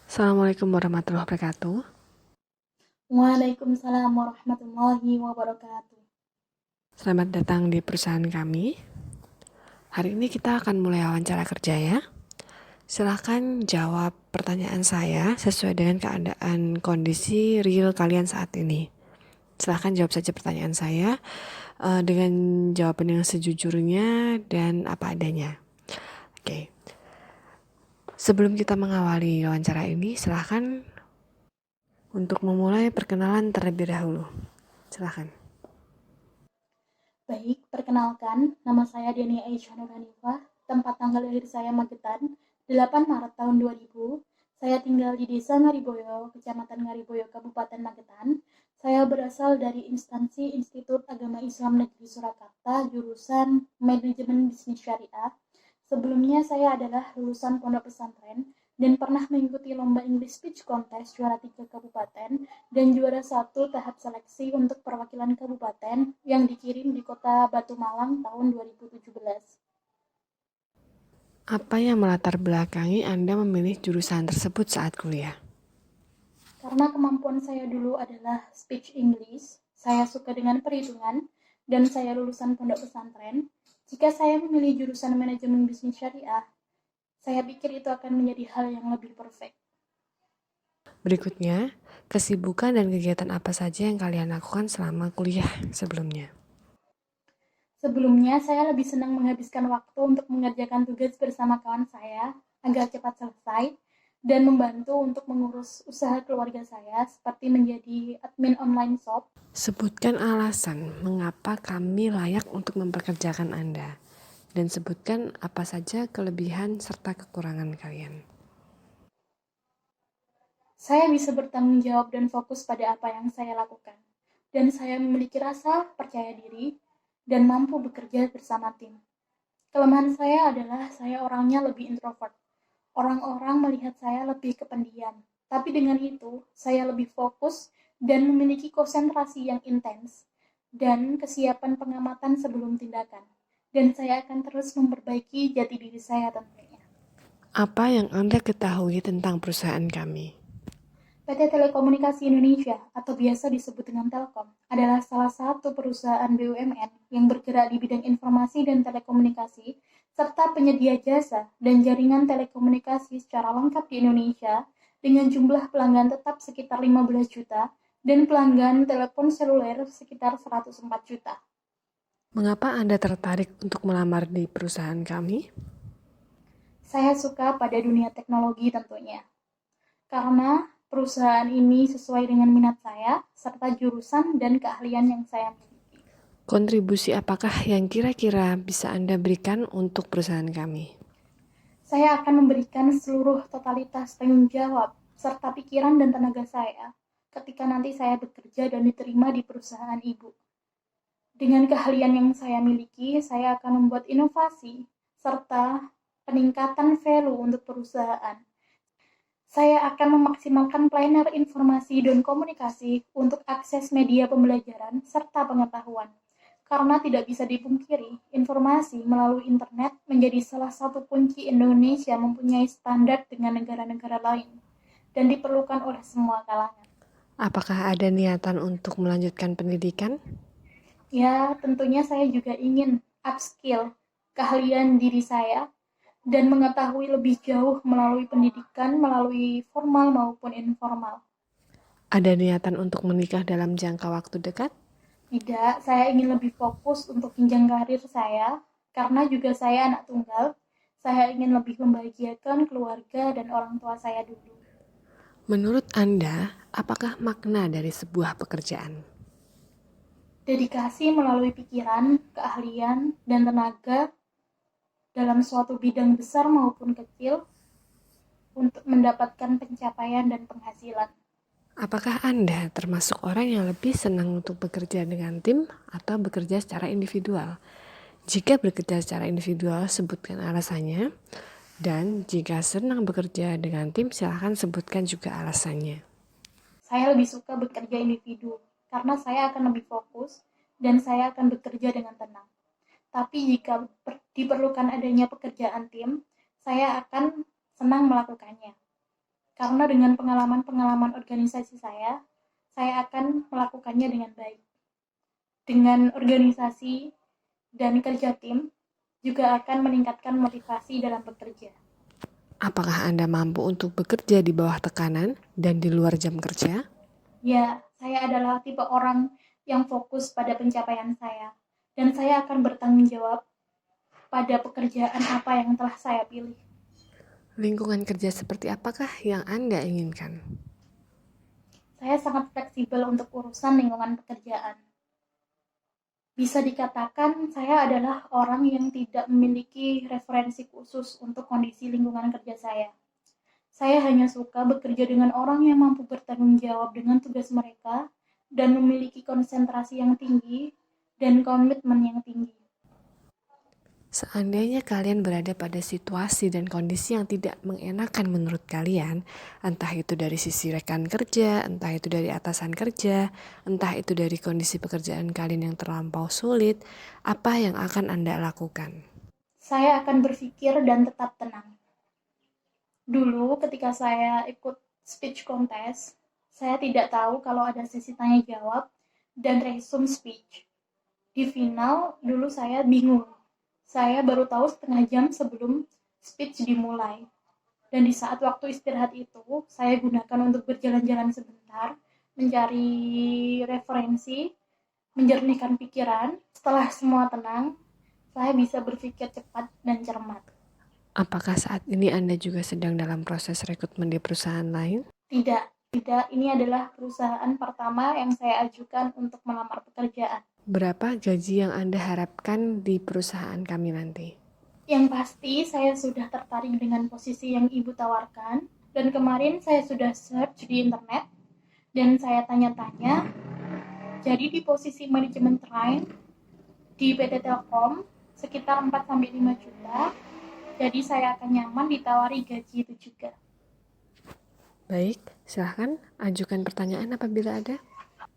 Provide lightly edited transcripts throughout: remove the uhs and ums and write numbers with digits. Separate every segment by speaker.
Speaker 1: Assalamualaikum warahmatullahi wabarakatuh.
Speaker 2: Waalaikumsalam warahmatullahi wabarakatuh.
Speaker 1: Selamat datang di perusahaan kami. Hari ini kita akan mulai wawancara kerja ya. Silahkan jawab pertanyaan saya sesuai dengan keadaan kondisi real kalian saat ini. Silahkan jawab saja pertanyaan saya dengan jawaban yang sejujurnya dan apa adanya. Oke. Sebelum kita mengawali wawancara ini, silahkan untuk memulai perkenalan terlebih dahulu. Silahkan.
Speaker 2: Baik, perkenalkan, nama saya Deni Aisyah Nur Hanifah, tempat tanggal lahir saya Magetan, 8 Maret tahun 2000. Saya tinggal di Desa Ngariboyo, Kecamatan Ngariboyo, Kabupaten Magetan. Saya berasal dari instansi Institut Agama Islam Negeri Surakarta, jurusan Manajemen Bisnis Syariah. Sebelumnya saya adalah lulusan pondok pesantren dan pernah mengikuti lomba English Speech Contest juara 3 kabupaten dan juara 1 tahap seleksi untuk perwakilan kabupaten yang dikirim di kota Batu Malang tahun 2017.
Speaker 1: Apa yang melatar belakangi Anda memilih jurusan tersebut saat kuliah?
Speaker 2: Karena kemampuan saya dulu adalah speech English, saya suka dengan perhitungan, dan saya lulusan pondok pesantren. Jika saya memilih jurusan manajemen bisnis syariah, saya pikir itu akan menjadi hal yang lebih perfect.
Speaker 1: Berikutnya, kesibukan dan kegiatan apa saja yang kalian lakukan selama kuliah sebelumnya?
Speaker 2: Sebelumnya, saya lebih senang menghabiskan waktu untuk mengerjakan tugas bersama kawan saya agar cepat selesai dan membantu untuk mengurus usaha keluarga saya seperti menjadi admin online shop.
Speaker 1: Sebutkan alasan mengapa kami layak untuk memperkerjakan Anda. Dan sebutkan apa saja kelebihan serta kekurangan kalian.
Speaker 2: Saya bisa bertanggung jawab dan fokus pada apa yang saya lakukan. Dan saya memiliki rasa percaya diri dan mampu bekerja bersama tim. Kelemahan saya adalah saya orangnya lebih introvert. Orang-orang melihat saya lebih kependiam. Tapi dengan itu, saya lebih fokus dan memiliki konsentrasi yang intens dan kesiapan pengamatan sebelum tindakan. Dan saya akan terus memperbaiki jati diri saya tentunya.
Speaker 1: Apa yang Anda ketahui tentang perusahaan kami?
Speaker 2: PT Telekomunikasi Indonesia atau biasa disebut dengan Telkom adalah salah satu perusahaan BUMN yang bergerak di bidang informasi dan telekomunikasi serta penyedia jasa dan jaringan telekomunikasi secara lengkap di Indonesia dengan jumlah pelanggan tetap sekitar 15 juta dan pelanggan telepon seluler sekitar 104 juta.
Speaker 1: Mengapa Anda tertarik untuk melamar di perusahaan kami?
Speaker 2: Saya suka pada dunia teknologi tentunya, karena perusahaan ini sesuai dengan minat saya serta jurusan dan keahlian yang saya miliki.
Speaker 1: Kontribusi apakah yang kira-kira bisa Anda berikan untuk perusahaan kami?
Speaker 2: Saya akan memberikan seluruh totalitas tanggung jawab serta pikiran dan tenaga saya ketika nanti saya bekerja dan diterima di perusahaan ibu. Dengan keahlian yang saya miliki, saya akan membuat inovasi serta peningkatan value untuk perusahaan. Saya akan memaksimalkan planner informasi dan komunikasi untuk akses media pembelajaran serta pengetahuan. Karena tidak bisa dipungkiri, informasi melalui internet menjadi salah satu kunci Indonesia mempunyai standar dengan negara-negara lain dan diperlukan oleh semua kalangan.
Speaker 1: Apakah ada niatan untuk melanjutkan pendidikan?
Speaker 2: Ya, tentunya saya juga ingin upskill keahlian diri saya dan mengetahui lebih jauh melalui pendidikan, melalui formal maupun informal.
Speaker 1: Ada niatan untuk menikah dalam jangka waktu dekat?
Speaker 2: Tidak, saya ingin lebih fokus untuk jenjang karir saya, karena juga saya anak tunggal. Saya ingin lebih membahagiakan keluarga dan orang tua saya dulu.
Speaker 1: Menurut Anda, apakah makna dari sebuah pekerjaan?
Speaker 2: Dedikasi melalui pikiran, keahlian, dan tenaga dalam suatu bidang besar maupun kecil untuk mendapatkan pencapaian dan penghasilan.
Speaker 1: Apakah Anda termasuk orang yang lebih senang untuk bekerja dengan tim atau bekerja secara individual? Jika bekerja secara individual, sebutkan alasannya. Dan jika senang bekerja dengan tim, silahkan sebutkan juga alasannya.
Speaker 2: Saya lebih suka bekerja individu, karena saya akan lebih fokus dan saya akan bekerja dengan tenang. Tapi jika diperlukan adanya pekerjaan tim, saya akan senang melakukannya. Karena dengan pengalaman-pengalaman organisasi saya akan melakukannya dengan baik. Dengan organisasi dan kerja tim juga akan meningkatkan motivasi dalam bekerja.
Speaker 1: Apakah Anda mampu untuk bekerja di bawah tekanan dan di luar jam kerja?
Speaker 2: Ya, saya adalah tipe orang yang fokus pada pencapaian saya, dan saya akan bertanggung jawab pada pekerjaan apa yang telah saya pilih.
Speaker 1: Lingkungan kerja seperti apakah yang Anda inginkan?
Speaker 2: Saya sangat fleksibel untuk urusan lingkungan pekerjaan. Bisa dikatakan saya adalah orang yang tidak memiliki referensi khusus untuk kondisi lingkungan kerja saya. Saya hanya suka bekerja dengan orang yang mampu bertanggung jawab dengan tugas mereka dan memiliki konsentrasi yang tinggi dan komitmen yang tinggi.
Speaker 1: Seandainya kalian berada pada situasi dan kondisi yang tidak mengenakan menurut kalian, entah itu dari sisi rekan kerja, entah itu dari atasan kerja, entah itu dari kondisi pekerjaan kalian yang terlampau sulit, apa yang akan Anda lakukan?
Speaker 2: Saya akan berpikir dan tetap tenang. Dulu ketika saya ikut speech contest, saya tidak tahu kalau ada sesi tanya jawab dan resume speech. Di final, dulu saya bingung. Saya baru tahu setengah jam sebelum speech dimulai. Dan di saat waktu istirahat itu, saya gunakan untuk berjalan-jalan sebentar, mencari referensi, menjernihkan pikiran. Setelah semua tenang, saya bisa berpikir cepat dan cermat.
Speaker 1: Apakah saat ini Anda juga sedang dalam proses rekrutmen di perusahaan lain?
Speaker 2: Tidak, tidak. Ini adalah perusahaan pertama yang saya ajukan untuk melamar pekerjaan.
Speaker 1: Berapa gaji yang Anda harapkan di perusahaan kami nanti?
Speaker 2: Yang pasti saya sudah tertarik dengan posisi yang Ibu tawarkan, dan kemarin saya sudah search di internet, dan saya tanya-tanya, jadi di posisi manajemen train di PT Telkom sekitar 4-5 juta, jadi saya akan nyaman ditawari gaji itu juga.
Speaker 1: Baik, silahkan ajukan pertanyaan apabila ada.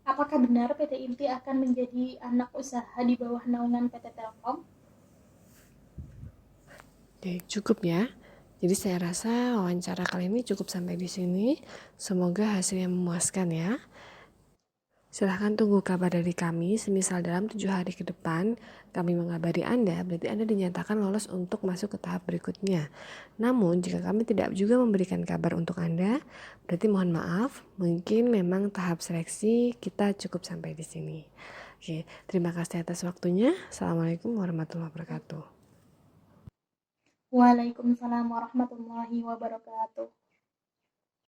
Speaker 2: Apakah benar PT Inti akan menjadi anak usaha di bawah naungan PT Telkom?
Speaker 1: Oke, cukup ya. Jadi saya rasa wawancara kali ini cukup sampai di sini. Semoga hasilnya memuaskan ya. Silahkan tunggu kabar dari kami. Semisal dalam 7 hari ke depan kami mengabari Anda, berarti Anda dinyatakan lolos untuk masuk ke tahap berikutnya. Namun jika kami tidak juga memberikan kabar untuk Anda, berarti mohon maaf, mungkin memang tahap seleksi kita cukup sampai di sini. Oke, terima kasih atas waktunya. Assalamualaikum warahmatullahi wabarakatuh.
Speaker 2: Waalaikumsalam warahmatullahi wabarakatuh.